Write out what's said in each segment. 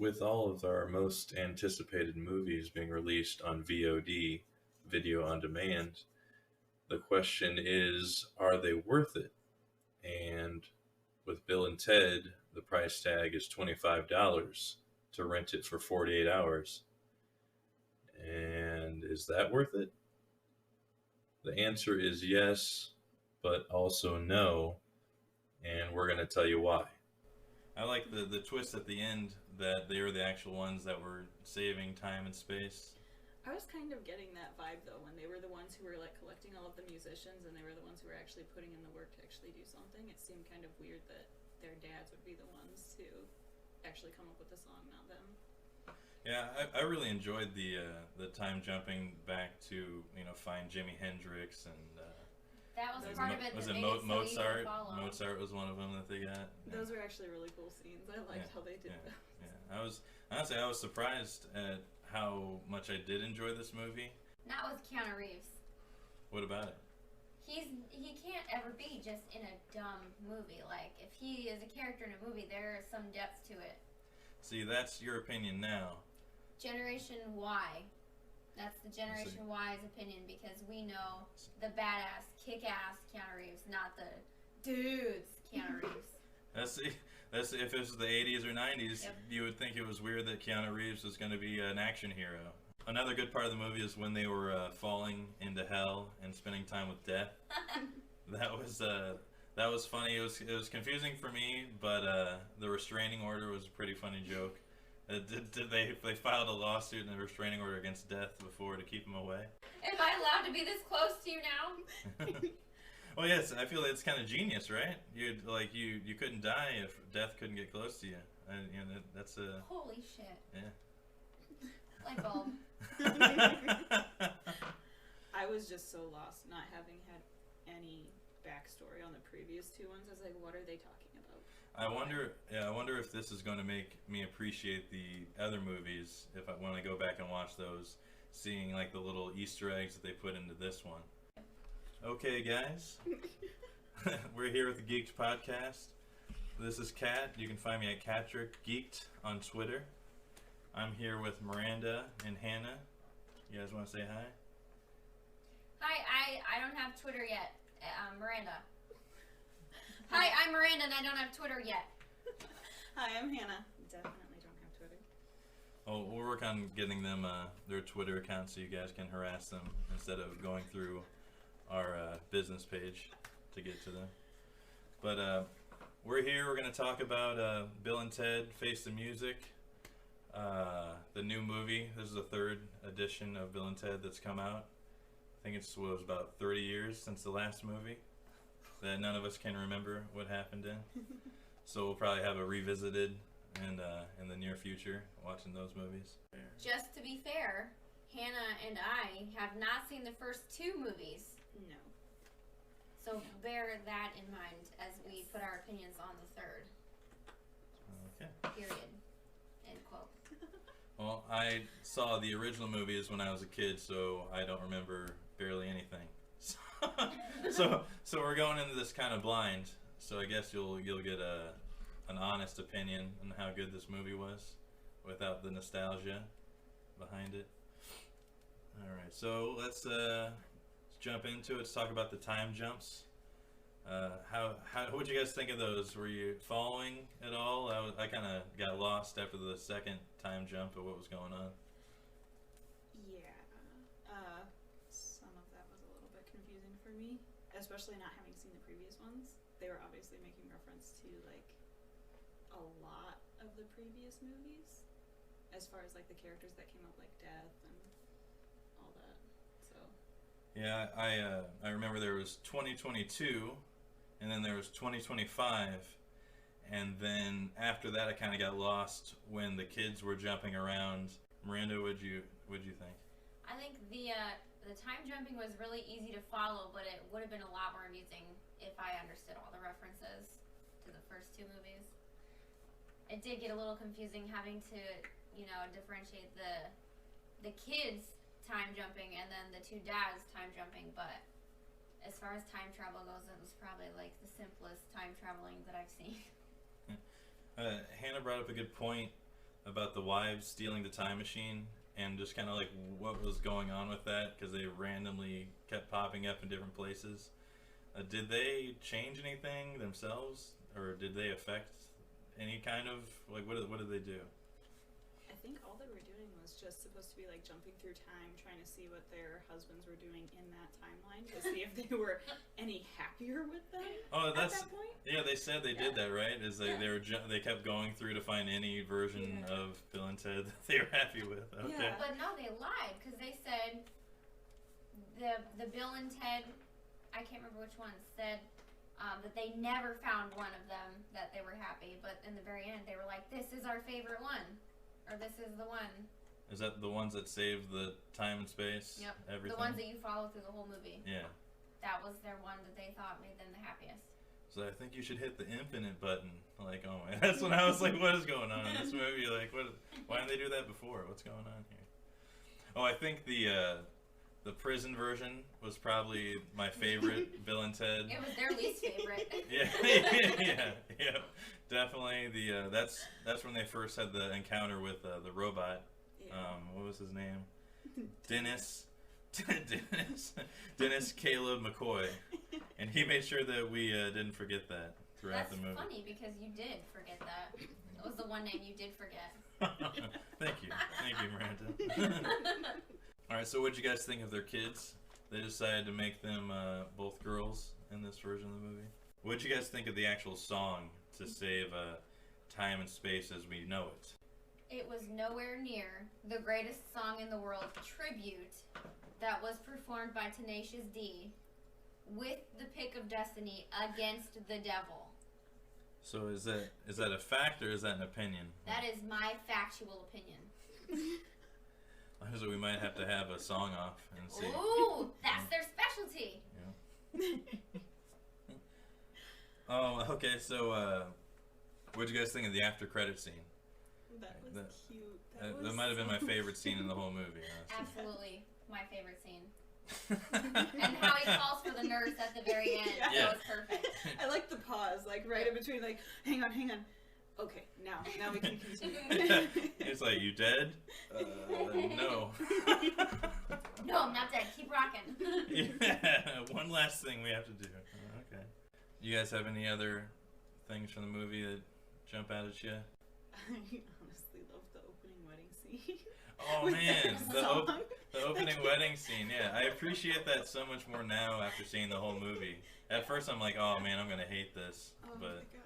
with all of our most anticipated movies being released on VOD, video on demand, the question is, are they worth it? And with Bill and Ted, the price tag is $25 to rent it for 48 hours. And is that worth it? The answer is yes, but also no, and we're going to tell you why. I like the twist at the end that they were the actual ones that were saving time and space. I was kind of getting that vibe though when they were the ones who were like collecting all of the musicians and they were the ones who were actually putting in the work to actually do something. It seemed kind of weird that their dads would be the ones to actually come up with the song, not them. Yeah, I really enjoyed the time jumping back to find Jimi Hendrix and that was part of it. Was that it made it so easy to Mozart? follow. Mozart was one of them that they got. Those were actually really cool scenes. I liked how they did those. Yeah, I was surprised at how much I did enjoy this movie. Not with Keanu Reeves. What about it? He can't ever be just in a dumb movie. Like if he is a character in a movie, there is some depth to it. See, that's your opinion now. Generation Y. That's the Generation Y's opinion because we know the badass, kick-ass Keanu Reeves, not the dudes Keanu Reeves. That's if it was the 80s or 90s, you would think it was weird that Keanu Reeves was going to be an action hero. Another good part of the movie is when they were falling into hell and spending time with death. That was funny. It was confusing for me, but the restraining order was a pretty funny joke. They filed a lawsuit and a restraining order against death before to keep him away. Am I allowed to be this close to you now? Well, yes, I feel it's kind of genius, right? You couldn't die if death couldn't get close to you, and that's a holy shit. Yeah. Light bulb. I was just so lost, not having had any backstory on the previous two ones. I was like, what are they talking about? I wonder if this is going to make me appreciate the other movies when I go back and watch those, seeing like the little Easter eggs that they put into this one. Okay, guys, we're here with the Geeked Podcast. This is Kat. You can find me at Catrick Geeked on Twitter. I'm here with Myranda and Hannah. You guys want to say hi? Hi, I don't have Twitter yet. Myranda. Hi, I'm Myranda and I don't have Twitter yet. Hi, I'm Hannah. Definitely don't have Twitter. Oh, we'll work on getting them their Twitter account so you guys can harass them instead of going through our business page to get to them. But we're here. We're going to talk about Bill and Ted Face the Music, the new movie. This is the third edition of Bill and Ted that's come out. I think it was about 30 years since the last movie that none of us can remember what happened in. So we'll probably have a revisited in the near future watching those movies. Just to be fair, Hannah and I have not seen the first two movies. No. So bear that in mind as we put our opinions on the third. Okay. Period. End quote. Well, I saw the original movies when I was a kid, so I don't remember barely anything. So we're going into this kind of blind. So I guess you'll get an honest opinion on how good this movie was, without the nostalgia behind it. All right, so let's jump into it. Let's talk about the time jumps. What did you guys think of those? Were you following at all? I kind of got lost after the second time jump of what was going on. Yeah. Some of that was a little bit confusing for me, especially not having seen the previous ones. They were obviously making reference to like a lot of the previous movies, as far as like the characters that came up, like Death and all that. So. Yeah, I remember there was 2022, and then there was 2025, and then after that I kind of got lost when the kids were jumping around. Myranda, what'd you think? I think the time jumping was really easy to follow, but it would have been a lot more amusing if I understood all the references to the first two movies. It did get a little confusing having to, differentiate the kids time jumping and then the two dads time jumping, but as far as time travel goes, it was probably like the simplest time traveling that I've seen. Hannah brought up a good point about the wives stealing the time machine and just kind of like what was going on with that because they randomly kept popping up in different places. Did they change anything themselves, or did they affect any kind of like what did they do? I think all they were doing was just supposed to be like jumping through time, trying to see what their husbands were doing in that timeline to see if they were any happier with them. Oh, that's at that point. yeah. They said they did that, right? Is they kept going through to find any version of Bill and Ted that they were happy with. Okay. Yeah. But no, they lied because they said the Bill and Ted, I can't remember which one, said that they never found one of them that they were happy. But in the very end, they were like, "This is our favorite one," or "This is the one." Is that the ones that saved the time and space? Yep. Everything. The ones that you follow through the whole movie. Yeah. That was their one that they thought made them the happiest. So I think you should hit the infinite button. Like, oh man, that's when I was like, what is going on in this movie? Like, why didn't they do that before? What's going on here? Oh, I think the prison version was probably my favorite Bill and Ted. It was their least favorite. yeah, definitely. That's when they first had the encounter with the robot. Yeah. What was his name? Dennis Caleb McCoy, and he made sure that we didn't forget that throughout the movie. That's funny because you did forget that. It was the one name you did forget. Thank you, Miranda. All right, so what did you guys think of their kids? They decided to make them both girls in this version of the movie. What did you guys think of the actual song to save time and space as we know it? It was nowhere near the greatest song in the world tribute that was performed by Tenacious D with the pick of destiny against the devil. So is that a fact or is that an opinion? That is my factual opinion. So we might have to have a song off and see. Ooh, that's their specialty. Yeah. Oh, okay. So, what did you guys think of the after credit scene? That was cute. That might have been my favorite scene in the whole movie. Honestly. Absolutely, my favorite scene. And how he calls for the nurse at the very end. Yeah. That was perfect. I like the pause, like right in between, like, hang on. Okay, now we can continue. It's like, you dead? No. No, I'm not dead. Keep rocking. Yeah, one last thing we have to do. Okay. You guys have any other things from the movie that jump out at you? I honestly love the opening wedding scene. Oh man, the Song. opening wedding scene. Yeah, I appreciate that so much more now after seeing the whole movie. At first, I'm like, oh man, I'm gonna hate this, Oh but my gosh.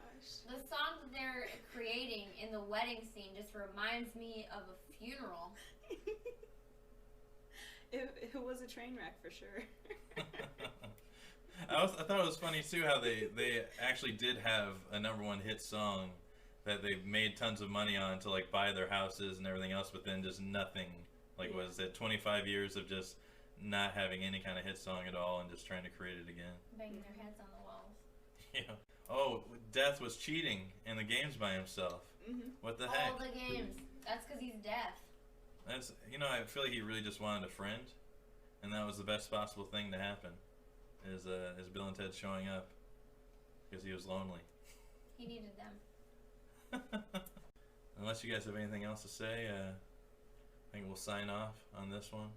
The song that they're creating in the wedding scene just reminds me of a funeral. It was a train wreck for sure. I thought it was funny too how they actually did have a #1 hit song that they made tons of money on to like buy their houses and everything else, but then just nothing. Like, was it 25 years of just not having any kind of hit song at all and just trying to create it again? Banging their heads on the walls. Yeah. Oh, Death was cheating in the games by himself. Mm-hmm. What the heck? All the games. That's because he's deaf. That's, I feel like he really just wanted a friend, and that was the best possible thing to happen. Is Bill and Ted showing up because he was lonely. He needed them. Unless you guys have anything else to say, I think we'll sign off on this one.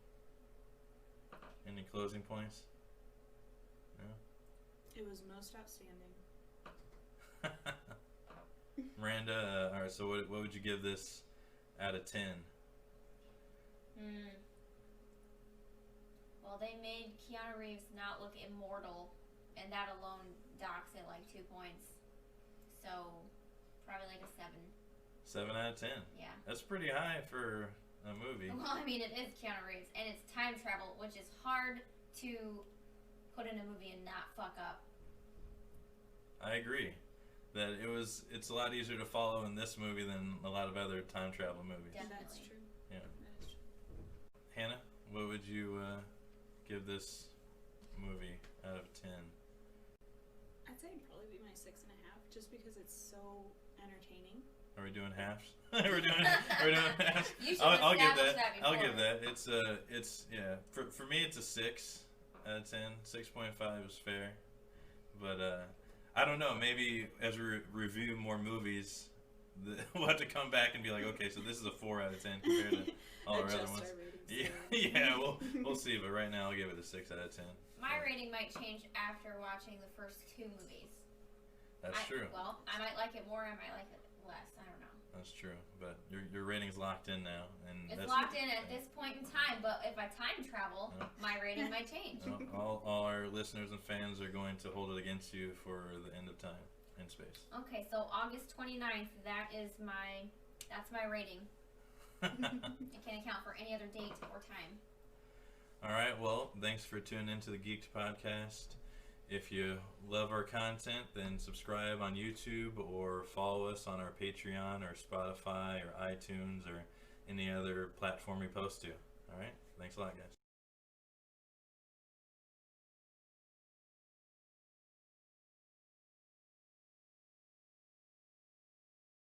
Any closing points? No? It was most outstanding. Miranda, alright, so what would you give this out of 10? Well, they made Keanu Reeves not look immortal, and that alone docks it like 2 points. So, probably like a 7. 7 out of 10. Yeah. That's pretty high for a movie. Well, I mean, it is Keanu Reeves, and it's time travel, which is hard to put in a movie and not fuck up. I agree. That it's a lot easier to follow in this movie than a lot of other time travel movies. Definitely. That's true. Yeah. That is true. Hannah, what would you give this movie out of 10? I'd say it'd probably be my 6.5, just because it's so entertaining. Are we doing halves? we're doing halves. You should I'll give establish that. before. I'll give that. It's yeah. For me, it's a 6 out of 10. 6.5 is fair, but I don't know. Maybe as we review more movies, we'll have to come back and be like, okay, so this is a 4 out of 10 compared to all our other Adjust ones. our ratings Yeah, down. we'll see, but right now I'll give it a 6 out of 10. My rating might change after watching the first 2 movies. That's true. Well, I might like it more, I might like it less. I don't know. That's true, but your rating's locked in now, and It's that's, locked in at this point in time, but if I time travel, my rating might change. all our listeners and fans are going to hold it against you for the end of time in space. Okay, so August 29th, that's my rating. I can't account for any other date or time. All right, well, thanks for tuning into the Geeked Podcast. If you love our content, then subscribe on YouTube or follow us on our Patreon or Spotify or iTunes or any other platform we post to. All right, thanks a lot, guys.